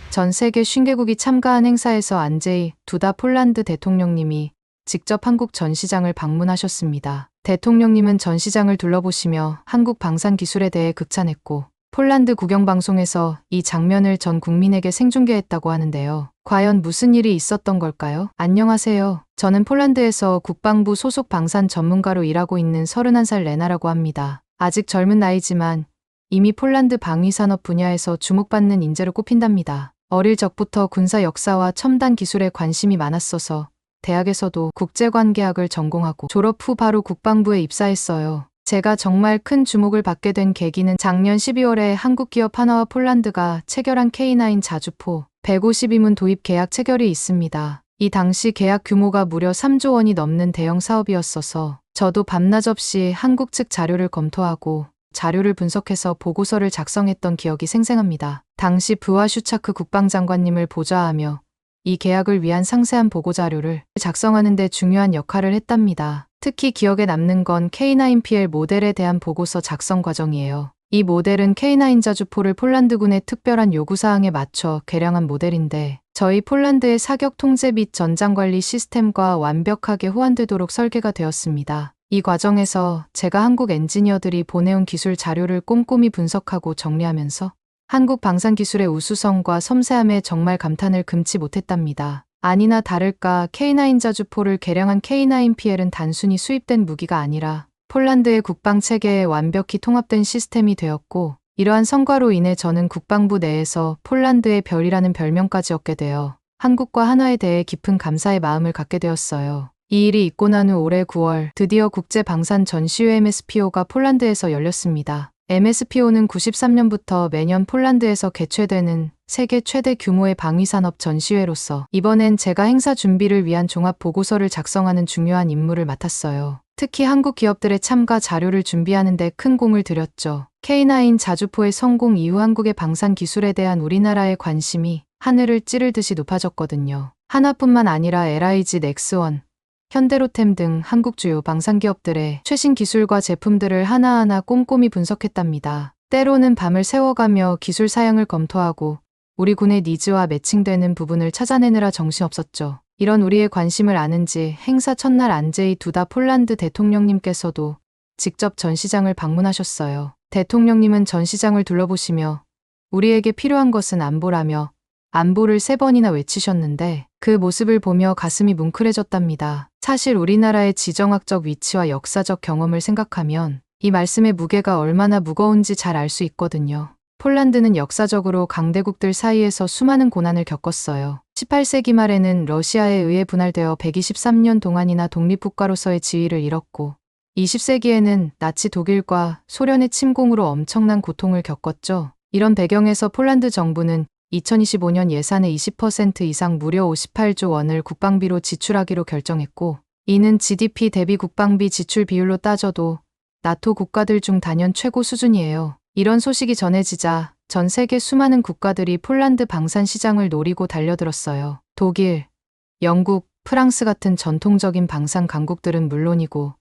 전 세계 50개국이 참가한 행사에서 안제이 두다 폴란드 대통령님이 직접 한국 전시장을 방문하셨습니다. 대통령님은 전시장을 둘러보시며 한국 방산 기술에 대해 극찬했고 폴란드 국영방송에서 이 장면을 전 국민에게 생중계했다고 하는데요. 과연 무슨 일이 있었던 걸까요? 안녕하세요. 저는 폴란드에서 국방부 소속 방산 전문가로 일하고 있는 31살 레나라고 합니다. 아직 젊은 나이지만 이미 폴란드 방위산업 분야에서 주목받는 인재로 꼽힌답니다. 어릴 적부터 군사 역사와 첨단 기술에 관심이 많았어서 대학에서도 국제관계학을 전공하고 졸업 후 바로 국방부에 입사했어요. 제가 정말 큰 주목을 받게 된 계기는 작년 12월에 한국 기업 하나와 폴란드가 체결한 K9 자주포 152문 도입 계약 체결이 있습니다. 이 당시 계약 규모가 무려 3조 원이 넘는 대형 사업이었어서 저도 밤낮 없이 한국 측 자료를 검토하고 자료를 분석해서 보고서를 작성했던 기억이 생생합니다. 당시 부하 슈차크 국방장관님을 보좌하며 이 계약을 위한 상세한 보고자료를 작성하는 데 중요한 역할을 했답니다. 특히 기억에 남는 건 K9PL 모델에 대한 보고서 작성 과정이에요. 이 모델은 K9 자주포를 폴란드군의 특별한 요구사항에 맞춰 개량한 모델인데 저희 폴란드의 사격 통제 및 전장관리 시스템과 완벽하게 호환되도록 설계가 되었습니다. 이 과정에서 제가 한국 엔지니어들이 보내온 기술 자료를 꼼꼼히 분석하고 정리하면서 한국 방산 기술의 우수성과 섬세함에 정말 감탄을 금치 못했답니다. 아니나 다를까 K9 자주포를 개량한 K9PL은 단순히 수입된 무기가 아니라 폴란드의 국방 체계에 완벽히 통합된 시스템이 되었고 이러한 성과로 인해 저는 국방부 내에서 폴란드의 별이라는 별명까지 얻게 되어 한국과 한화에 대해 깊은 감사의 마음을 갖게 되었어요. 이 일이 있고 난 후 올해 9월 드디어 국제방산 전시회 MSPO가 폴란드에서 열렸습니다. MSPO는 93년부터 매년 폴란드에서 개최되는 세계 최대 규모의 방위산업 전시회로서 이번엔 제가 행사 준비를 위한 종합 보고서를 작성하는 중요한 임무를 맡았어요. 특히 한국 기업들의 참가 자료를 준비하는 데 큰 공을 들였죠. K9 자주포의 성공 이후 한국의 방산 기술에 대한 우리나라의 관심이 하늘을 찌를 듯이 높아졌거든요. 하나뿐만 아니라 LIG, 넥스원, 현대로템 등 한국 주요 방산기업들의 최신 기술과 제품들을 하나하나 꼼꼼히 분석했답니다. 때로는 밤을 새워가며 기술 사양을 검토하고 우리 군의 니즈와 매칭되는 부분을 찾아내느라 정신없었죠. 이런 우리의 관심을 아는지 행사 첫날 안제이 두다 폴란드 대통령님께서도 직접 전시장을 방문하셨어요. 대통령님은 전시장을 둘러보시며 우리에게 필요한 것은 안보라며 안보를 3번이나 외치셨는데 그 모습을 보며 가슴이 뭉클해졌답니다. 사실 우리나라의 지정학적 위치와 역사적 경험을 생각하면 이 말씀의 무게가 얼마나 무거운지 잘 알 수 있거든요. 폴란드는 역사적으로 강대국들 사이에서 수많은 고난을 겪었어요. 18세기 말에는 러시아에 의해 분할되어 123년 동안이나 독립국가로서의 지위를 잃었고 20세기에는 나치 독일과 소련의 침공으로 엄청난 고통을 겪었죠. 이런 배경에서 폴란드 정부는 2025년 예산의 20% 이상 무려 58조 원을 국방비로 지출하기로 결정했고 이는 GDP 대비 국방비 지출 비율로 따져도 나토 국가들 중 단연 최고 수준이에요. 이런 소식이 전해지자 전 세계 수많은 국가들이 폴란드 방산 시장을 노리고 달려들었어요. 독일, 영국, 프랑스 같은 전통적인 방산 강국들은 물론이고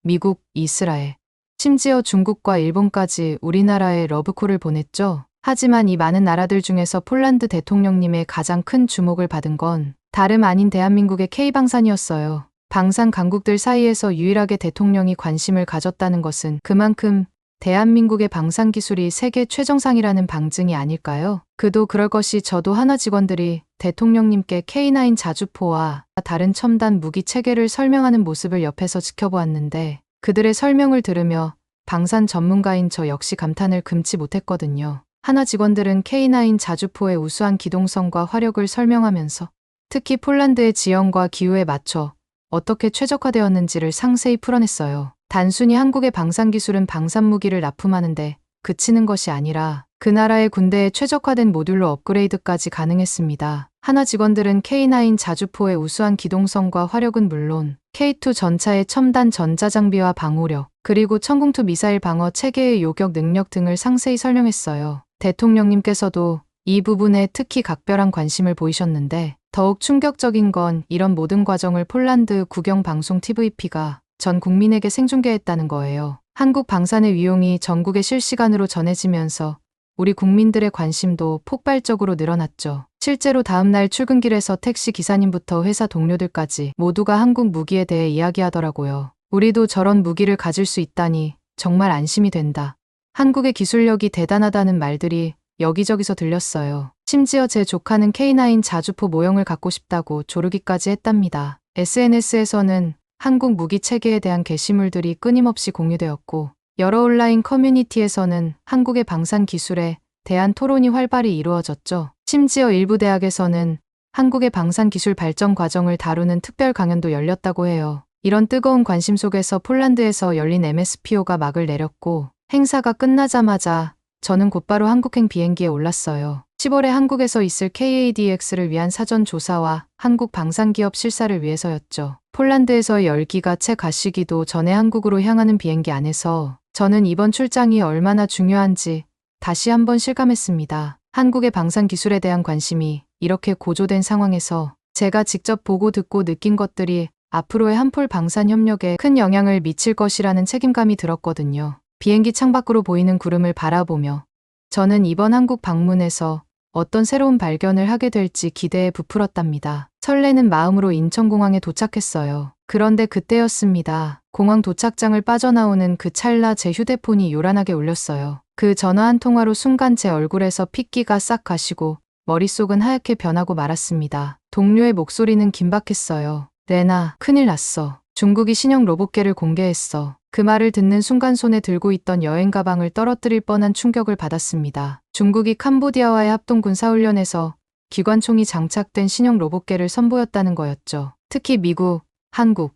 미국, 이스라엘, 심지어 중국과 일본까지 우리나라에 러브콜을 보냈죠. 하지만 이 많은 나라들 중에서 폴란드 대통령님의 가장 큰 주목을 받은 건 다름 아닌 대한민국의 K방산이었어요. 방산 강국들 사이에서 유일하게 대통령이 관심을 가졌다는 것은 그만큼 대한민국의 방산 기술이 세계 최정상이라는 방증이 아닐까요? 그도 그럴 것이 저도 하나 직원들이 대통령님께 K9 자주포와 다른 첨단 무기 체계를 설명하는 모습을 옆에서 지켜보았는데 그들의 설명을 들으며 방산 전문가인 저 역시 감탄을 금치 못했거든요. 하나 직원들은 K9 자주포의 우수한 기동성과 화력을 설명하면서 특히 폴란드의 지형과 기후에 맞춰 어떻게 최적화되었는지를 상세히 풀어냈어요. 단순히 한국의 방산기술은 방산무기를 납품하는데 그치는 것이 아니라 그 나라의 군대에 최적화된 모듈로 업그레이드까지 가능했습니다. 하나 직원들은 K9 자주포의 우수한 기동성과 화력은 물론 K2 전차의 첨단 전자장비와 방호력, 그리고 천궁2 미사일 방어 체계의 요격 능력 등을 상세히 설명했어요. 대통령님께서도 이 부분에 특히 각별한 관심을 보이셨는데 더욱 충격적인 건 이런 모든 과정을 폴란드 국영방송 TVP가 전 국민에게 생중계했다는 거예요. 한국 방산의 위용이 전국에 실시간으로 전해지면서 우리 국민들의 관심도 폭발적으로 늘어났죠. 실제로 다음날 출근길에서 택시 기사님부터 회사 동료들까지 모두가 한국 무기에 대해 이야기하더라고요. 우리도 저런 무기를 가질 수 있다니 정말 안심이 된다. 한국의 기술력이 대단하다는 말들이 여기저기서 들렸어요. 심지어 제 조카는 K9 자주포 모형을 갖고 싶다고 조르기까지 했답니다. SNS에서는 한국 무기 체계에 대한 게시물들이 끊임없이 공유되었고, 여러 온라인 커뮤니티에서는 한국의 방산 기술에 대한 토론이 활발히 이루어졌죠. 심지어 일부 대학에서는 한국의 방산 기술 발전 과정을 다루는 특별 강연도 열렸다고 해요. 이런 뜨거운 관심 속에서 폴란드에서 열린 MSPO가 막을 내렸고, 행사가 끝나자마자 저는 곧바로 한국행 비행기에 올랐어요. 10월에 한국에서 있을 KADX를 위한 사전 조사와 한국 방산기업 실사를 위해서였죠. 폴란드에서의 열기가 채 가시기도 전에 한국으로 향하는 비행기 안에서 저는 이번 출장이 얼마나 중요한지 다시 한번 실감했습니다. 한국의 방산 기술에 대한 관심이 이렇게 고조된 상황에서 제가 직접 보고 듣고 느낀 것들이 앞으로의 한폴 방산 협력에 큰 영향을 미칠 것이라는 책임감이 들었거든요. 비행기 창밖으로 보이는 구름을 바라보며 저는 이번 한국 방문에서 어떤 새로운 발견을 하게 될지 기대에 부풀었답니다. 설레는 마음으로 인천공항에 도착했어요. 그런데 그때였습니다. 공항 도착장을 빠져나오는 그 찰나 제 휴대폰이 요란하게 울렸어요. 그 전화 한 통화로 순간 제 얼굴에서 핏기가 싹 가시고 머릿속은 하얗게 변하고 말았습니다. 동료의 목소리는 긴박했어요. 레나, 큰일 났어. 중국이 신형 로봇개를 공개했어. 그 말을 듣는 순간 손에 들고 있던 여행 가방을 떨어뜨릴 뻔한 충격을 받았습니다. 중국이 캄보디아와의 합동 군사훈련에서 기관총이 장착된 신형 로봇개를 선보였다는 거였죠. 특히 미국, 한국,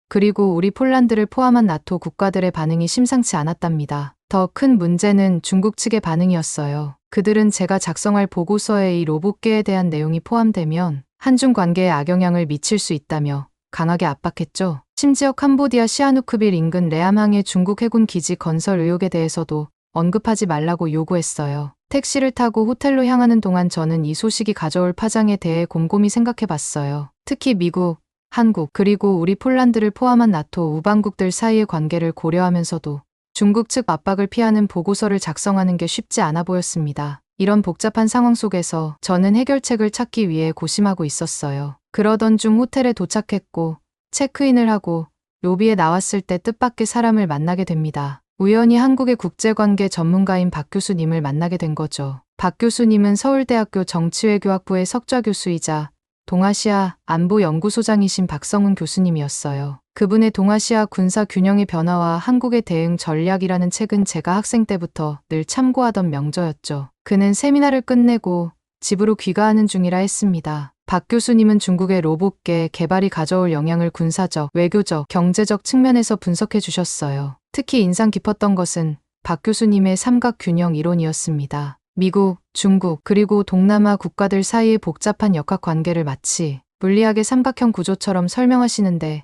그리고 우리 폴란드를 포함한 나토 국가들의 반응이 심상치 않았답니다. 더 큰 문제는 중국 측의 반응이었어요. 그들은 제가 작성할 보고서에 이 로봇개에 대한 내용이 포함되면 한중 관계에 악영향을 미칠 수 있다며 강하게 압박했죠. 심지어 캄보디아 시아누크빌 인근 레암항의 중국 해군 기지 건설 의혹에 대해서도 언급하지 말라고 요구했어요. 택시를 타고 호텔로 향하는 동안 저는 이 소식이 가져올 파장에 대해 곰곰이 생각해 봤어요. 특히 미국, 한국, 그리고 우리 폴란드를 포함한 나토 우방국들 사이의 관계를 고려하면서도 중국 측 압박을 피하는 보고서를 작성하는 게 쉽지 않아 보였습니다. 이런 복잡한 상황 속에서 저는 해결책을 찾기 위해 고심하고 있었어요. 그러던 중 호텔에 도착했고 체크인을 하고 로비에 나왔을 때 뜻밖의 사람을 만나게 됩니다. 우연히 한국의 국제관계 전문가인 박 교수님을 만나게 된 거죠. 박 교수님은 서울대학교 정치외교학부의 석좌 교수이자 동아시아 안보연구소장이신 박성훈 교수님이었어요. 그분의 동아시아 군사 균형의 변화와 한국의 대응 전략이라는 책은 제가 학생 때부터 늘 참고하던 명저였죠. 그는 세미나를 끝내고 집으로 귀가하는 중이라 했습니다. 박 교수님은 중국의 로봇개 개발이 가져올 영향을 군사적, 외교적, 경제적 측면에서 분석해 주셨어요. 특히 인상 깊었던 것은 박 교수님의 삼각균형 이론이었습니다. 미국, 중국, 그리고 동남아 국가들 사이의 복잡한 역학 관계를 마치 물리학의 삼각형 구조처럼 설명하시는데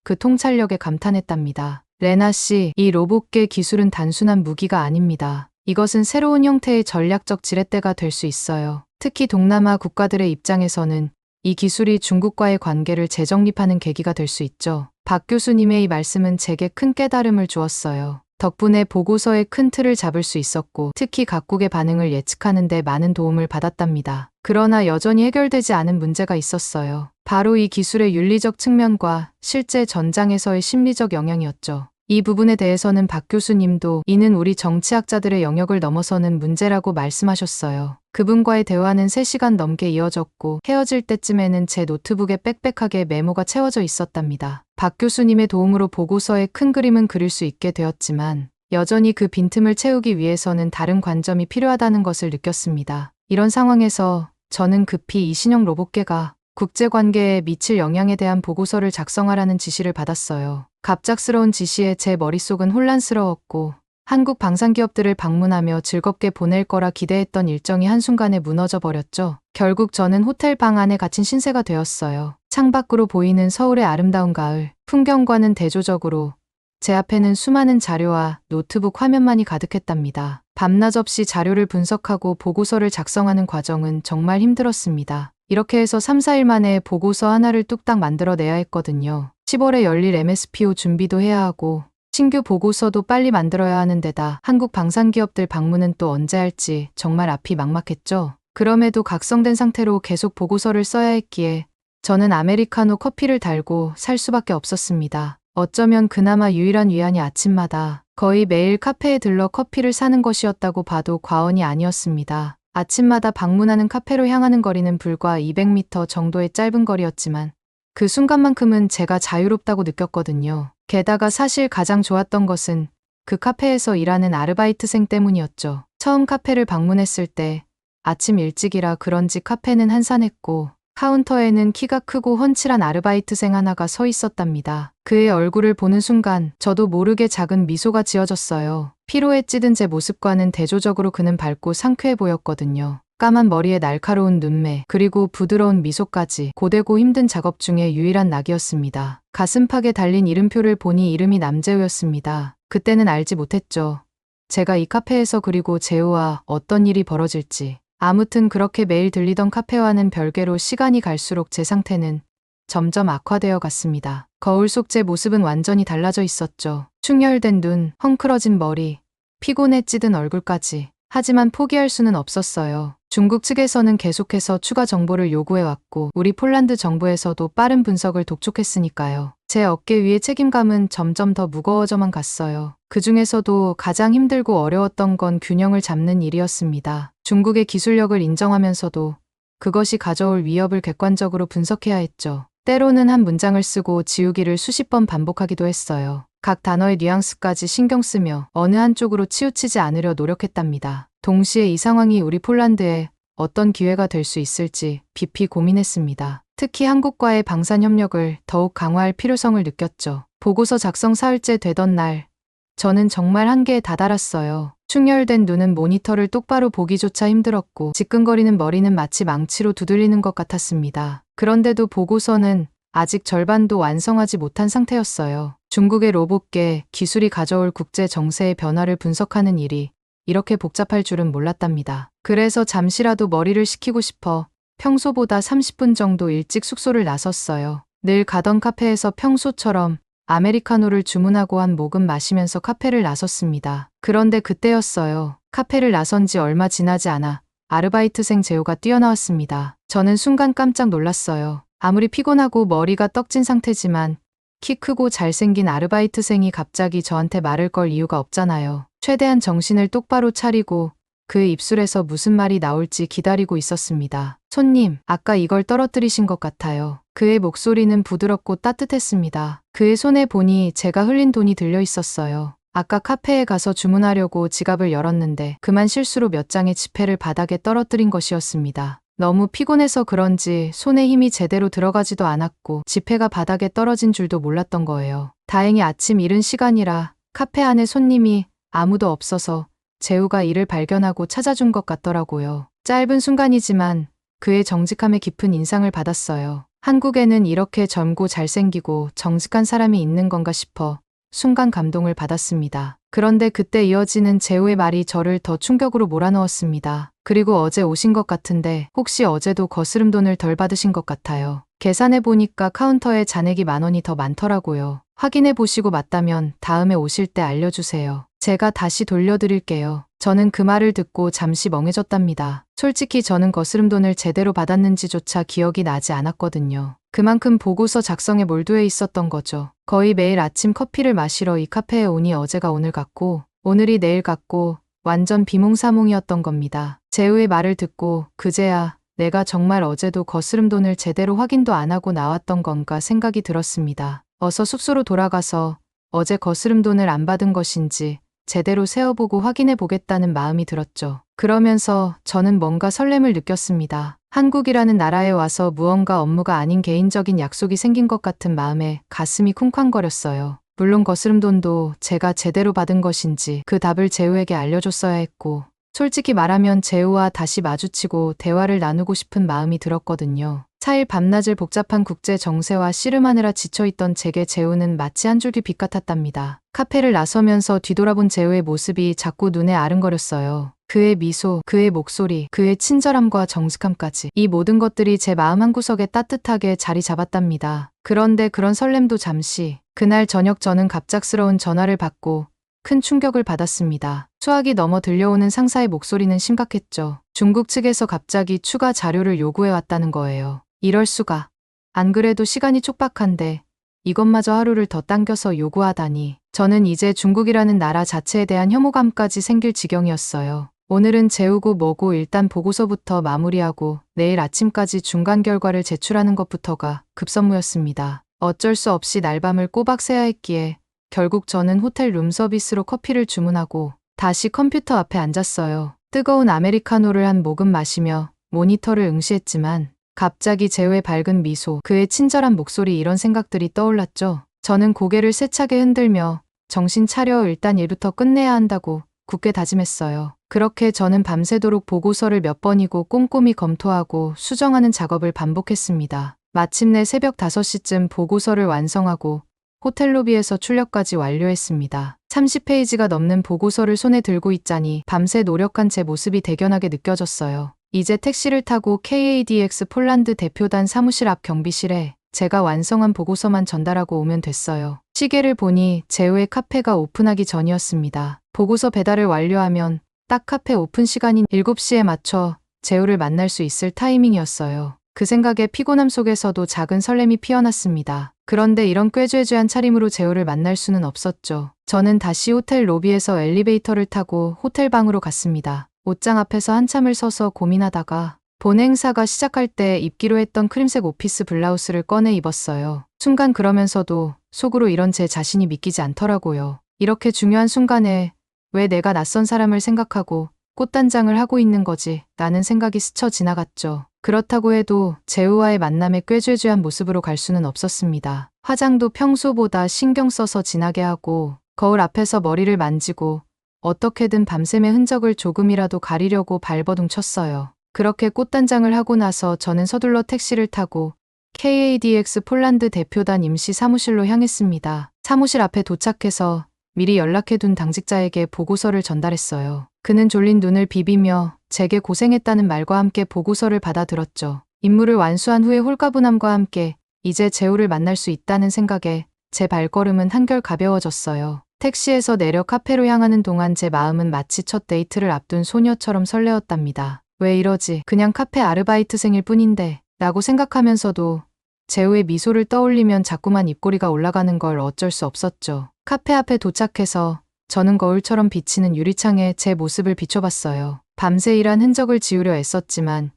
그 통찰력에 감탄했답니다. 레나 씨, 이 로봇개 기술은 단순한 무기가 아닙니다. 이것은 새로운 형태의 전략적 지렛대가 될 수 있어요. 특히 동남아 국가들의 입장에서는 이 기술이 중국과의 관계를 재정립하는 계기가 될 수 있죠. 박 교수님의 이 말씀은 제게 큰 깨달음을 주었어요. 덕분에 보고서의 큰 틀을 잡을 수 있었고 특히 각국의 반응을 예측하는 데 많은 도움을 받았답니다. 그러나 여전히 해결되지 않은 문제가 있었어요. 바로 이 기술의 윤리적 측면과 실제 전장에서의 심리적 영향이었죠. 이 부분에 대해서는 박 교수님도 이는 우리 정치학자들의 영역을 넘어서는 문제라고 말씀하셨어요. 그분과의 대화는 3시간 넘게 이어졌고 헤어질 때쯤에는 제 노트북에 빽빽하게 메모가 채워져 있었답니다. 박 교수님의 도움으로 보고서의 큰 그림은 그릴 수 있게 되었지만 여전히 그 빈틈을 채우기 위해서는 다른 관점이 필요하다는 것을 느꼈습니다. 이런 상황에서 저는 급히 이 신형 로봇개가 국제관계에 미칠 영향에 대한 보고서를 작성하라는 지시를 받았어요. 갑작스러운 지시에 제 머릿속은 혼란스러웠고 한국 방산기업들을 방문하며 즐겁게 보낼 거라 기대했던 일정이 한순간에 무너져 버렸죠. 결국 저는 호텔 방 안에 갇힌 신세가 되었어요. 창밖으로 보이는 서울의 아름다운 가을, 풍경과는 대조적으로 제 앞에는 수많은 자료와 노트북 화면만이 가득했답니다. 밤낮 없이 자료를 분석하고 보고서를 작성하는 과정은 정말 힘들었습니다. 이렇게 해서 3, 4일 만에 보고서 하나를 뚝딱 만들어내야 했거든요. 10월에 열릴 MSPO 준비도 해야 하고 신규 보고서도 빨리 만들어야 하는 데다 한국 방산기업들 방문은 또 언제 할지 정말 앞이 막막했죠. 그럼에도 각성된 상태로 계속 보고서를 써야 했기에 저는 아메리카노 커피를 달고 살 수밖에 없었습니다. 어쩌면 그나마 유일한 위안이 아침마다 거의 매일 카페에 들러 커피를 사는 것이었다고 봐도 과언이 아니었습니다. 아침마다 방문하는 카페로 향하는 거리는 불과 200m 정도의 짧은 거리였지만 그 순간만큼은 제가 자유롭다고 느꼈거든요. 게다가 사실 가장 좋았던 것은 그 카페에서 일하는 아르바이트생 때문이었죠. 처음 카페를 방문했을 때 아침 일찍이라 그런지 카페는 한산했고 카운터에는 키가 크고 훤칠한 아르바이트생 하나가 서 있었답니다. 그의 얼굴을 보는 순간 저도 모르게 작은 미소가 지어졌어요. 피로에 찌든 제 모습과는 대조적으로 그는 밝고 상쾌해 보였거든요. 까만 머리에 날카로운 눈매, 그리고 부드러운 미소까지 고되고 힘든 작업 중에 유일한 낙이었습니다. 가슴팍에 달린 이름표를 보니 이름이 남재우였습니다. 그때는 알지 못했죠. 제가 이 카페에서 그리고 재우와 어떤 일이 벌어질지. 아무튼 그렇게 매일 들리던 카페와는 별개로 시간이 갈수록 제 상태는 점점 악화되어 갔습니다. 거울 속 제 모습은 완전히 달라져 있었죠. 충혈된 눈, 헝클어진 머리, 피곤에 찌든 얼굴까지. 하지만 포기할 수는 없었어요. 중국 측에서는 계속해서 추가 정보를 요구해왔고 우리 폴란드 정부에서도 빠른 분석을 독촉했으니까요. 제 어깨 위의 책임감은 점점 더 무거워져만 갔어요. 그 중에서도 가장 힘들고 어려웠던 건 균형을 잡는 일이었습니다. 중국의 기술력을 인정하면서도 그것이 가져올 위협을 객관적으로 분석해야 했죠. 때로는 한 문장을 쓰고 지우기를 수십 번 반복하기도 했어요. 각 단어의 뉘앙스까지 신경 쓰며 어느 한쪽으로 치우치지 않으려 노력했답니다. 동시에 이 상황이 우리 폴란드에 어떤 기회가 될 수 있을지 깊이 고민했습니다. 특히 한국과의 방산 협력을 더욱 강화할 필요성을 느꼈죠. 보고서 작성 사흘째 되던 날, 저는 정말 한계에 다다랐어요. 충혈된 눈은 모니터를 똑바로 보기조차 힘들었고 지끈거리는 머리는 마치 망치로 두들리는 것 같았습니다. 그런데도 보고서는 아직 절반도 완성하지 못한 상태였어요. 중국의 로봇계 기술이 가져올 국제 정세의 변화를 분석하는 일이 이렇게 복잡할 줄은 몰랐답니다. 그래서 잠시라도 머리를 식히고 싶어 평소보다 30분 정도 일찍 숙소를 나섰어요. 늘 가던 카페에서 평소처럼 아메리카노를 주문하고 한 모금 마시면서 카페를 나섰습니다. 그런데 그때였어요. 카페를 나선 지 얼마 지나지 않아 아르바이트생 재호가 뛰어나왔습니다. 저는 순간 깜짝 놀랐어요. 아무리 피곤하고 머리가 떡진 상태지만 키 크고 잘생긴 아르바이트생이 갑자기 저한테 말을 걸 이유가 없잖아요. 최대한 정신을 똑바로 차리고 그의 입술에서 무슨 말이 나올지 기다리고 있었습니다. 손님, 아까 이걸 떨어뜨리신 것 같아요. 그의 목소리는 부드럽고 따뜻했습니다. 그의 손에 보니 제가 흘린 돈이 들려 있었어요. 아까 카페에 가서 주문하려고 지갑을 열었는데 그만 실수로 몇 장의 지폐를 바닥에 떨어뜨린 것이었습니다. 너무 피곤해서 그런지 손에 힘이 제대로 들어가지도 않았고 지폐가 바닥에 떨어진 줄도 몰랐던 거예요. 다행히 아침 이른 시간이라 카페 안에 손님이 아무도 없어서 재우가 이를 발견하고 찾아준 것 같더라고요. 짧은 순간이지만 그의 정직함에 깊은 인상을 받았어요. 한국에는 이렇게 젊고 잘생기고 정직한 사람이 있는 건가 싶어 순간 감동을 받았습니다. 그런데 그때 이어지는 재우의 말이 저를 더 충격으로 몰아넣었습니다. 그리고 어제 오신 것 같은데 혹시 어제도 거스름돈을 덜 받으신 것 같아요. 계산해 보니까 카운터에 잔액이 10,000원이 더 많더라고요. 확인해 보시고 맞다면 다음에 오실 때 알려주세요. 제가 다시 돌려드릴게요. 저는 그 말을 듣고 잠시 멍해졌답니다. 솔직히 저는 거스름돈을 제대로 받았는지조차 기억이 나지 않았거든요. 그만큼 보고서 작성에 몰두해 있었던 거죠. 거의 매일 아침 커피를 마시러 이 카페에 오니 어제가 오늘 같고 오늘이 내일 같고 완전 비몽사몽이었던 겁니다. 재우의 말을 듣고 그제야 내가 정말 어제도 거스름돈을 제대로 확인도 안 하고 나왔던 건가 생각이 들었습니다. 어서 숙소로 돌아가서 어제 거스름돈을 안 받은 것인지 제대로 세어보고 확인해 보겠다는 마음이 들었죠. 그러면서 저는 뭔가 설렘을 느꼈습니다. 한국이라는 나라에 와서 무언가 업무가 아닌 개인적인 약속이 생긴 것 같은 마음에 가슴이 쿵쾅거렸어요. 물론 거스름돈도 제가 제대로 받은 것인지 그 답을 재우에게 알려줬어야 했고 솔직히 말하면 재우와 다시 마주치고 대화를 나누고 싶은 마음이 들었거든요. 4일 밤낮을 복잡한 국제 정세와 씨름하느라 지쳐있던 제게 재우는 마치 한 줄기 빛 같았답니다. 카페를 나서면서 뒤돌아본 재우의 모습이 자꾸 눈에 아른거렸어요. 그의 미소, 그의 목소리, 그의 친절함과 정직함까지 이 모든 것들이 제 마음 한구석에 따뜻하게 자리 잡았답니다. 그런데 그런 설렘도 잠시, 그날 저녁 저는 갑작스러운 전화를 받고 큰 충격을 받았습니다. 수화기 넘어 들려오는 상사의 목소리는 심각했죠. 중국 측에서 갑자기 추가 자료를 요구해 왔다는 거예요. 이럴 수가. 안 그래도 시간이 촉박한데 이것마저 하루를 더 당겨서 요구하다니. 저는 이제 중국이라는 나라 자체에 대한 혐오감까지 생길 지경이었어요. 오늘은 재우고 뭐고 일단 보고서부터 마무리하고 내일 아침까지 중간 결과를 제출하는 것부터가 급선무였습니다. 어쩔 수 없이 날밤을 꼬박 새야 했기에 결국 저는 호텔 룸서비스로 커피를 주문하고 다시 컴퓨터 앞에 앉았어요. 뜨거운 아메리카노를 한 모금 마시며 모니터를 응시했지만 갑자기 재우의 밝은 미소, 그의 친절한 목소리 이런 생각들이 떠올랐죠. 저는 고개를 세차게 흔들며 정신 차려 일단 일부터 끝내야 한다고 굳게 다짐했어요. 그렇게 저는 밤새도록 보고서를 몇 번이고 꼼꼼히 검토하고 수정하는 작업을 반복했습니다. 마침내 새벽 5시쯤 보고서를 완성하고 호텔 로비에서 출력까지 완료했습니다. 30페이지가 넘는 보고서를 손에 들고 있자니 밤새 노력한 제 모습이 대견하게 느껴졌어요. 이제 택시를 타고 KADX 폴란드 대표단 사무실 앞 경비실에 제가 완성한 보고서만 전달하고 오면 됐어요. 시계를 보니 재우의 카페가 오픈하기 전이었습니다. 보고서 배달을 완료하면 딱 카페 오픈 시간인 7시에 맞춰 재우를 만날 수 있을 타이밍이었어요. 그 생각에 피곤함 속에서도 작은 설렘이 피어났습니다. 그런데 이런 꾀죄죄한 차림으로 재우를 만날 수는 없었죠. 저는 다시 호텔 로비에서 엘리베이터를 타고 호텔 방으로 갔습니다. 옷장 앞에서 한참을 서서 고민하다가 본 행사가 시작할 때 입기로 했던 크림색 오피스 블라우스를 꺼내 입었어요. 순간 그러면서도 속으로 이런 제 자신이 믿기지 않더라고요. 이렇게 중요한 순간에 왜 내가 낯선 사람을 생각하고 꽃단장을 하고 있는 거지? 라는 생각이 스쳐 지나갔죠. 그렇다고 해도 재우와의 만남에 꾀죄죄한 모습으로 갈 수는 없었습니다. 화장도 평소보다 신경 써서 진하게 하고 거울 앞에서 머리를 만지고 어떻게든 밤샘의 흔적을 조금이라도 가리려고 발버둥 쳤어요. 그렇게 꽃단장을 하고 나서 저는 서둘러 택시를 타고 KADX 폴란드 대표단 임시 사무실로 향했습니다. 사무실 앞에 도착해서 미리 연락해둔 당직자에게 보고서를 전달했어요. 그는 졸린 눈을 비비며 제게 고생했다는 말과 함께 보고서를 받아들었죠. 임무를 완수한 후에 홀가분함과 함께 이제 재우를 만날 수 있다는 생각에 제 발걸음은 한결 가벼워졌어요. 택시에서 내려 카페로 향하는 동안 제 마음은 마치 첫 데이트를 앞둔 소녀처럼 설레었답니다. 왜 이러지? 그냥 카페 아르바이트생일 뿐인데 라고 생각하면서도 재우의 미소를 떠올리면 자꾸만 입꼬리가 올라가는 걸 어쩔 수 없었죠. 카페 앞에 도착해서 저는 거울처럼 비치는 유리창에 제 모습을 비춰봤어요. 밤새 일한 흔적을 지우려 애썼지만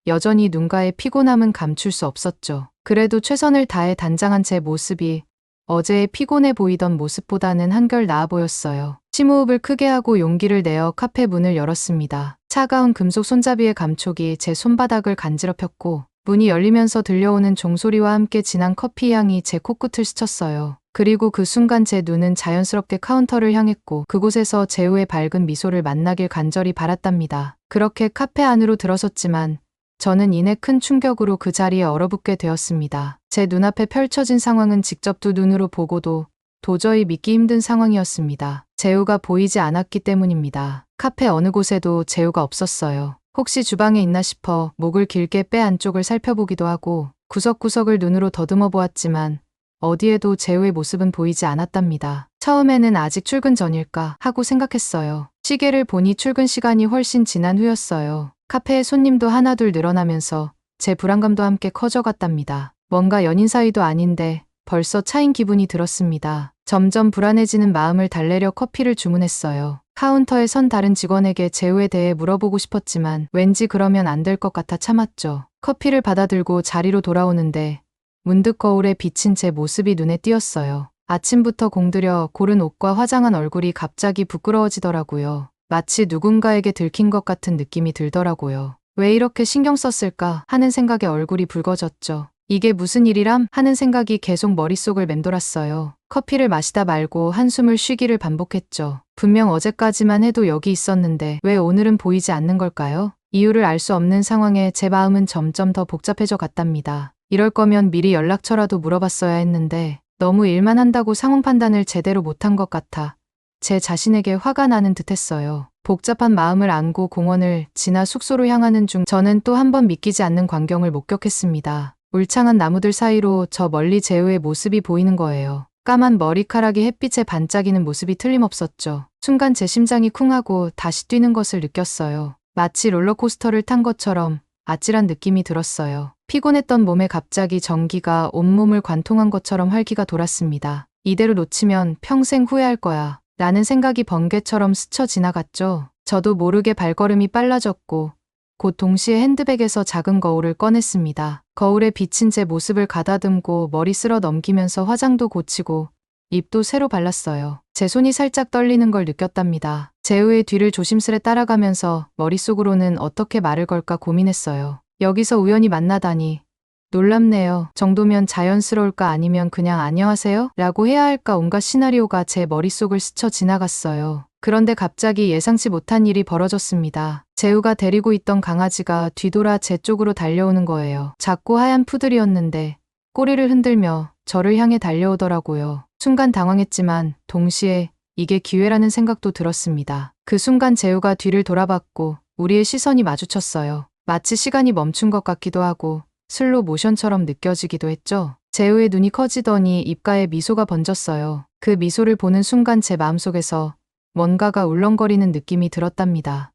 여전히 눈가의 피곤함은 감출 수 없었죠. 그래도 최선을 다해 단장한 제 모습이 어제의 피곤해 보이던 모습보다는 한결 나아 보였어요. 심호흡을 크게 하고 용기를 내어 카페 문을 열었습니다. 차가운 금속 손잡이의 감촉이 제 손바닥을 간지럽혔고 문이 열리면서 들려오는 종소리와 함께 진한 커피 향이 제 코끝을 스쳤어요. 그리고 그 순간 제 눈은 자연스럽게 카운터를 향했고 그곳에서 재우의 밝은 미소를 만나길 간절히 바랐답니다. 그렇게 카페 안으로 들어섰지만 저는 이내 큰 충격으로 그 자리에 얼어붙게 되었습니다. 제 눈앞에 펼쳐진 상황은 직접 두 눈으로 보고도 도저히 믿기 힘든 상황이었습니다. 재우가 보이지 않았기 때문입니다. 카페 어느 곳에도 재우가 없었어요. 혹시 주방에 있나 싶어 목을 길게 빼 안쪽을 살펴보기도 하고 구석구석을 눈으로 더듬어 보았지만 어디에도 재우의 모습은 보이지 않았답니다. 처음에는 아직 출근 전일까 하고 생각했어요. 시계를 보니 출근 시간이 훨씬 지난 후였어요. 카페에 손님도 하나둘 늘어나면서 제 불안감도 함께 커져갔답니다. 뭔가 연인 사이도 아닌데 벌써 차인 기분이 들었습니다. 점점 불안해지는 마음을 달래려 커피를 주문했어요. 카운터에 선 다른 직원에게 재우에 대해 물어보고 싶었지만 왠지 그러면 안 될 것 같아 참았죠. 커피를 받아들고 자리로 돌아오는데 문득 거울에 비친 제 모습이 눈에 띄었어요. 아침부터 공들여 고른 옷과 화장한 얼굴이 갑자기 부끄러워지더라고요. 마치 누군가에게 들킨 것 같은 느낌이 들더라고요. 왜 이렇게 신경 썼을까 하는 생각에 얼굴이 붉어졌죠. 이게 무슨 일이람 하는 생각이 계속 머릿속을 맴돌았어요. 커피를 마시다 말고 한숨을 쉬기를 반복했죠. 분명 어제까지만 해도 여기 있었는데 왜 오늘은 보이지 않는 걸까요? 이유를 알 수 없는 상황에 제 마음은 점점 더 복잡해져 갔답니다. 이럴 거면 미리 연락처라도 물어봤어야 했는데 너무 일만 한다고 상황 판단을 제대로 못한 것 같아 제 자신에게 화가 나는 듯했어요. 복잡한 마음을 안고 공원을 지나 숙소로 향하는 중 저는 또 한 번 믿기지 않는 광경을 목격했습니다. 울창한 나무들 사이로 저 멀리 재우의 모습이 보이는 거예요. 까만 머리카락이 햇빛에 반짝이는 모습이 틀림없었죠. 순간 제 심장이 쿵하고 다시 뛰는 것을 느꼈어요. 마치 롤러코스터를 탄 것처럼 아찔한 느낌이 들었어요. 피곤했던 몸에 갑자기 전기가 온몸을 관통한 것처럼 활기가 돌았습니다. 이대로 놓치면 평생 후회할 거야 라는 생각이 번개처럼 스쳐 지나갔죠. 저도 모르게 발걸음이 빨라졌고 곧 동시에 핸드백에서 작은 거울을 꺼냈습니다. 거울에 비친 제 모습을 가다듬고 머리 쓸어 넘기면서 화장도 고치고 립도 새로 발랐어요. 제 손이 살짝 떨리는 걸 느꼈답니다. 재우의 뒤를 조심스레 따라가면서 머릿속으로는 어떻게 말을 걸까 고민했어요. 여기서 우연히 만나다니 놀랍네요. 정도면 자연스러울까 아니면 그냥 안녕하세요? 라고 해야 할까 온갖 시나리오가 제 머릿속을 스쳐 지나갔어요. 그런데 갑자기 예상치 못한 일이 벌어졌습니다. 재우가 데리고 있던 강아지가 뒤돌아 제 쪽으로 달려오는 거예요. 작고 하얀 푸들이었는데 꼬리를 흔들며 저를 향해 달려오더라고요. 순간 당황했지만 동시에 이게 기회라는 생각도 들었습니다. 그 순간 재우가 뒤를 돌아봤고 우리의 시선이 마주쳤어요. 마치 시간이 멈춘 것 같기도 하고 슬로 모션처럼 느껴지기도 했죠. 재우의 눈이 커지더니 입가에 미소가 번졌어요. 그 미소를 보는 순간 제 마음속에서 뭔가가 울렁거리는 느낌이 들었답니다.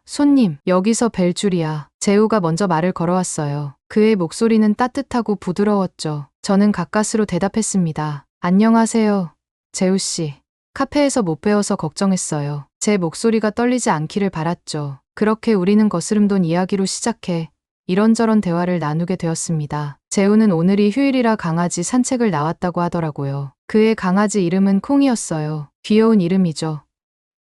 손님, 여기서 뵐 줄이야. 재우가 먼저 말을 걸어왔어요. 그의 목소리는 따뜻하고 부드러웠죠. 저는 가까스로 대답했습니다. 안녕하세요, 재우씨. 카페에서 못 뵈어서 걱정했어요. 제 목소리가 떨리지 않기를 바랐죠. 그렇게 우리는 거스름돈 이야기로 시작해 이런저런 대화를 나누게 되었습니다. 재우는 오늘이 휴일이라 강아지 산책을 나왔다고 하더라고요. 그의 강아지 이름은 콩이었어요. 귀여운 이름이죠.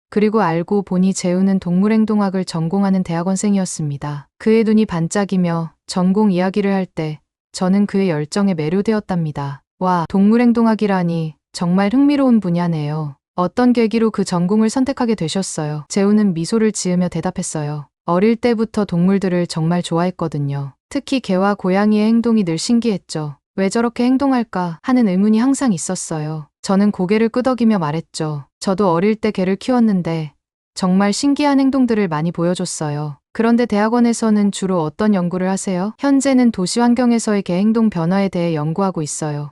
그리고 알고 보니 재우는 동물행동학을 전공하는 대학원생이었습니다. 그의 눈이 반짝이며 전공 이야기를 할 때 저는 그의 열정에 매료되었답니다. 와, 동물행동학이라니 정말 흥미로운 분야네요. 어떤 계기로 그 전공을 선택하게 되셨어요? 재우는 미소를 지으며 대답했어요. 어릴 때부터 동물들을 정말 좋아했거든요. 특히 개와 고양이의 행동이 늘 신기했죠. 왜 저렇게 행동할까 하는 의문이 항상 있었어요. 저는 고개를 끄덕이며 말했죠. 저도 어릴 때 개를 키웠는데 정말 신기한 행동들을 많이 보여줬어요. 그런데 대학원에서는 주로 어떤 연구를 하세요? 현재는 도시 환경에서의 개 행동 변화에 대해 연구하고 있어요.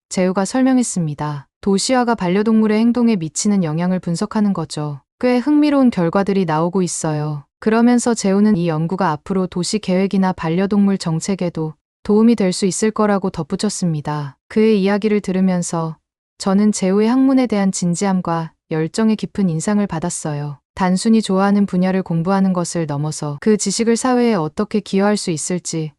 재우가 설명했습니다. 도시화가 반려동물의 행동에 미치는 영향을 분석하는 거죠. 꽤 흥미로운 결과들이 나오고 있어요. 그러면서 재우는 이 연구가 앞으로 도시 계획이나 반려동물 정책에도 도움이 될 수 있을 거라고 덧붙였습니다. 그의 이야기를 들으면서 저는 재우의 학문에 대한 진지함과 열정의 깊은 인상을 받았어요. 단순히 좋아하는 분야를 공부하는 것을 넘어서 그 지식을 사회에 어떻게 기여할 수 있을지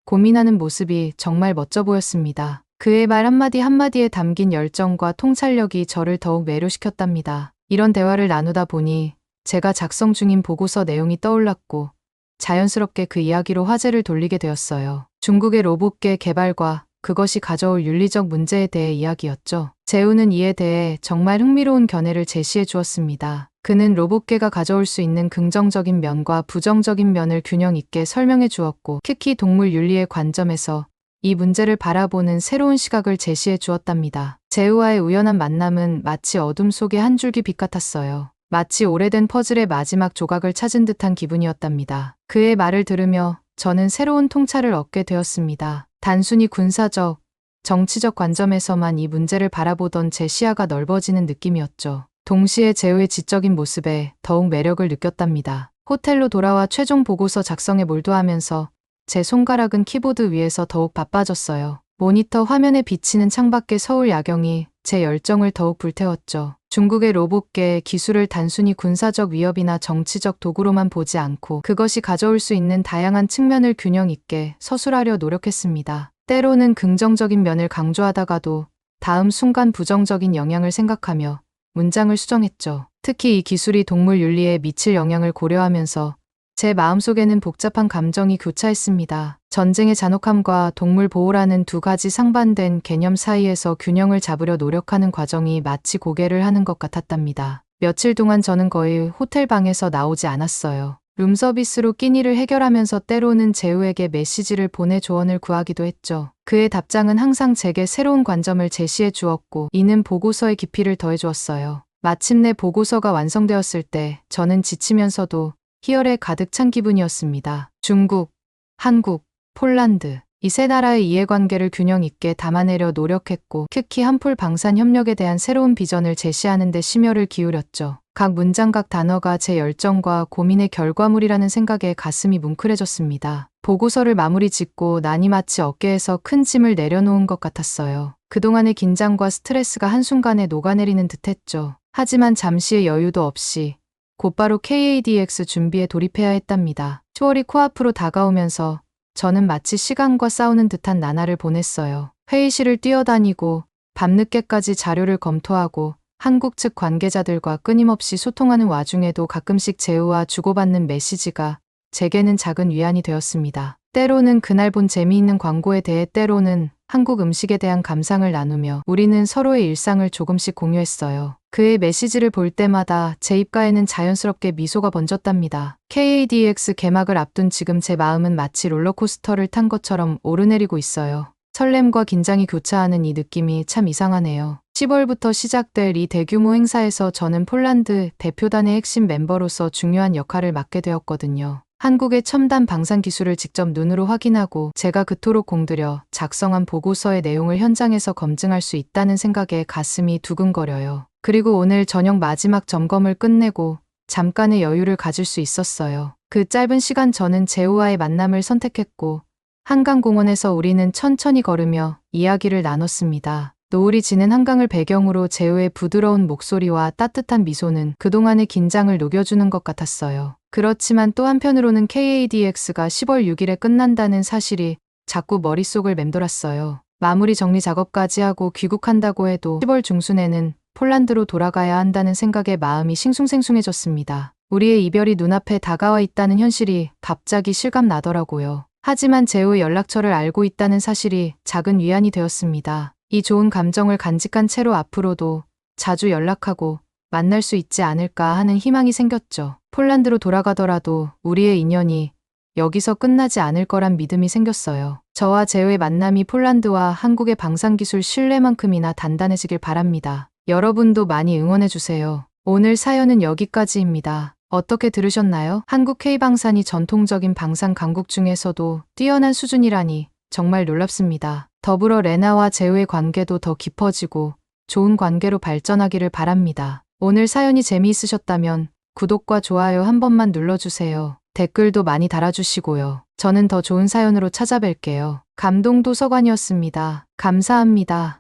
고민하는 모습이 정말 멋져 보였습니다. 그의 말 한마디 한마디에 담긴 열정과 통찰력이 저를 더욱 매료시켰답니다. 이런 대화를 나누다 보니 제가 작성 중인 보고서 내용이 떠올랐고 자연스럽게 그 이야기로 화제를 돌리게 되었어요. 중국의 로봇계 개발과 그것이 가져올 윤리적 문제에 대해 이야기였죠. 재우는 이에 대해 정말 흥미로운 견해를 제시해 주었습니다. 그는 로봇계가 가져올 수 있는 긍정적인 면과 부정적인 면을 균형 있게 설명해 주었고 특히 동물 윤리의 관점에서 이 문제를 바라보는 새로운 시각을 제시해 주었답니다. 재우와의 우연한 만남은 마치 어둠 속의 한 줄기 빛 같았어요. 마치 오래된 퍼즐의 마지막 조각을 찾은 듯한 기분이었답니다. 그의 말을 들으며 저는 새로운 통찰을 얻게 되었습니다. 단순히 군사적, 정치적 관점에서만 이 문제를 바라보던 제 시야가 넓어지는 느낌이었죠. 동시에 재우의 지적인 모습에 더욱 매력을 느꼈답니다. 호텔로 돌아와 최종 보고서 작성에 몰두하면서 제 손가락은 키보드 위에서 더욱 바빠졌어요. 모니터 화면에 비치는 창밖의 서울 야경이 제 열정을 더욱 불태웠죠. 중국의 로봇계 기술을 단순히 군사적 위협이나 정치적 도구로만 보지 않고 그것이 가져올 수 있는 다양한 측면을 균형 있게 서술하려 노력했습니다. 때로는 긍정적인 면을 강조하다가도 다음 순간 부정적인 영향을 생각하며 문장을 수정했죠. 특히 이 기술이 동물 윤리에 미칠 영향을 고려하면서 제 마음속에는 복잡한 감정이 교차했습니다. 전쟁의 잔혹함과 동물 보호라는 두 가지 상반된 개념 사이에서 균형을 잡으려 노력하는 과정이 마치 고개를 하는 것 같았답니다. 며칠 동안 저는 거의 호텔 방에서 나오지 않았어요. 룸서비스로 끼니를 해결하면서 때로는 재우에게 메시지를 보내 조언을 구하기도 했죠. 그의 답장은 항상 제게 새로운 관점을 제시해 주었고 이는 보고서의 깊이를 더해 주었어요. 마침내 보고서가 완성되었을 때 저는 지치면서도 희열에 가득 찬 기분이었습니다. 중국, 한국, 폴란드 이 세 나라의 이해관계를 균형 있게 담아내려 노력했고 특히 한풀 방산 협력에 대한 새로운 비전을 제시하는 데 심혈을 기울였죠. 각 문장 각 단어가 제 열정과 고민의 결과물이라는 생각에 가슴이 뭉클해졌습니다. 보고서를 마무리 짓고 나니 마치 어깨에서 큰 짐을 내려놓은 것 같았어요. 그동안의 긴장과 스트레스가 한순간에 녹아내리는 듯했죠. 하지만 잠시의 여유도 없이 곧바로 KADX 준비에 돌입해야 했답니다. 10월이 코앞으로 다가오면서 저는 마치 시간과 싸우는 듯한 나날을 보냈어요. 회의실을 뛰어다니고 밤늦게까지 자료를 검토하고 한국 측 관계자들과 끊임없이 소통하는 와중에도 가끔씩 제우와 주고받는 메시지가 제게는 작은 위안이 되었습니다. 때로는 그날 본 재미있는 광고에 대해, 때로는 한국 음식에 대한 감상을 나누며 우리는 서로의 일상을 조금씩 공유했어요. 그의 메시지를 볼 때마다 제 입가에는 자연스럽게 미소가 번졌답니다. KADX 개막을 앞둔 지금 제 마음은 마치 롤러코스터를 탄 것처럼 오르내리고 있어요. 설렘과 긴장이 교차하는 이 느낌이 참 이상하네요. 10월부터 시작될 이 대규모 행사에서 저는 폴란드 대표단의 핵심 멤버로서 중요한 역할을 맡게 되었거든요. 한국의 첨단 방산 기술을 직접 눈으로 확인하고 제가 그토록 공들여 작성한 보고서의 내용을 현장에서 검증할 수 있다는 생각에 가슴이 두근거려요. 그리고 오늘 저녁 마지막 점검을 끝내고 잠깐의 여유를 가질 수 있었어요. 그 짧은 시간 저는 제우와의 만남을 선택했고 한강공원에서 우리는 천천히 걸으며 이야기를 나눴습니다. 노을이 지는 한강을 배경으로 제우의 부드러운 목소리와 따뜻한 미소는 그동안의 긴장을 녹여주는 것 같았어요. 그렇지만 또 한편으로는 KADX가 10월 6일에 끝난다는 사실이 자꾸 머릿속을 맴돌았어요. 마무리 정리 작업까지 하고 귀국한다고 해도 10월 중순에는 폴란드로 돌아가야 한다는 생각에 마음이 싱숭생숭해졌습니다. 우리의 이별이 눈앞에 다가와 있다는 현실이 갑자기 실감나더라고요. 하지만 제우의 연락처를 알고 있다는 사실이 작은 위안이 되었습니다. 이 좋은 감정을 간직한 채로 앞으로도 자주 연락하고 만날 수 있지 않을까 하는 희망이 생겼죠. 폴란드로 돌아가더라도 우리의 인연이 여기서 끝나지 않을 거란 믿음이 생겼어요. 저와 제우의 만남이 폴란드와 한국의 방산기술 신뢰만큼이나 단단해지길 바랍니다. 여러분도 많이 응원해주세요. 오늘 사연은 여기까지입니다. 어떻게 들으셨나요? 한국 K방산이 전통적인 방산 강국 중에서도 뛰어난 수준이라니 정말 놀랍습니다. 더불어 레나와 제우의 관계도 더 깊어지고 좋은 관계로 발전하기를 바랍니다. 오늘 사연이 재미있으셨다면 구독과 좋아요 한 번만 눌러주세요. 댓글도 많이 달아주시고요. 저는 더 좋은 사연으로 찾아뵐게요. 감동도서관이었습니다. 감사합니다.